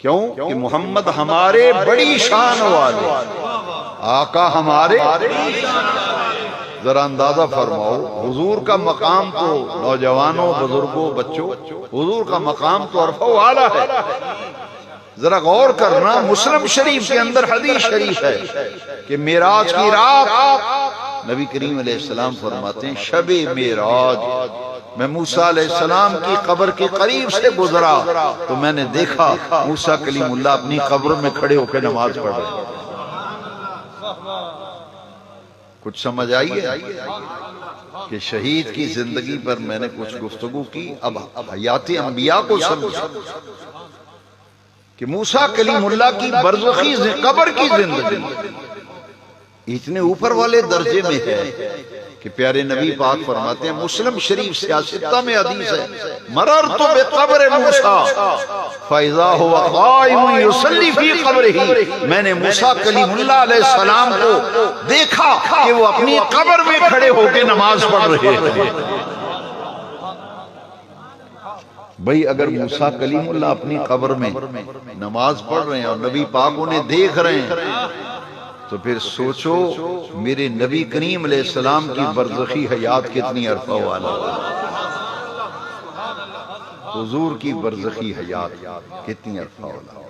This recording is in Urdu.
کیوں کہ محمد ہمارے بڑی شان والے، آقا ہمارے، ذرا اندازہ فرماؤ حضور کا مقام تو، نوجوانوں، بزرگوں، بچوں، حضور کا مقام تو عرفہ و اعلیٰ ہے۔ ذرا غور کرنا، مسلم شریف کے اندر حدیث شریف ہے کہ معراج کی رات نبی کریم علیہ السلام فرماتے ہیں شب معراج میں موسیٰ علیہ السلام کی قبر کے قریب سے گزرا تو میں نے دیکھا موسیٰ کلیم اللہ اپنی قبر میں کھڑے ہو کے نماز پڑھ رہے ہیں۔ کچھ سمجھ آئی ہے کہ شہید کی زندگی پر میں نے کچھ گفتگو کی، اب حیات انبیاء کو سمجھا کہ موسیٰ کلیم اللہ کی برزخی قبر کی زندگی اتنے اوپر والے درجے میں ہے کہ پیارے نبی پاک فرماتے ہیں، مسلم شریف سیاستہ میں حدیث ہے، مررت بقبر موسیٰ فَإِذَا هُوَ قَائِمٌ يُصَلِّي فِي قَبْرِهِ، میں نے موسیٰ کلیم اللہ علیہ السلام کو دیکھا کہ وہ اپنی قبر میں کھڑے ہو کے نماز پڑھ رہے ہیں۔ بھئی اگر موسیٰ کلیم اللہ اپنی قبر میں نماز پڑھ رہے ہیں اور نبی پاک انہیں دیکھ رہے ہیں تو پھر سوچو میرے نبی کریم علیہ السلام کی برزخی حیات کتنی عرفہ والا، حضور کی برزخی حیات کتنی عرفہ والا۔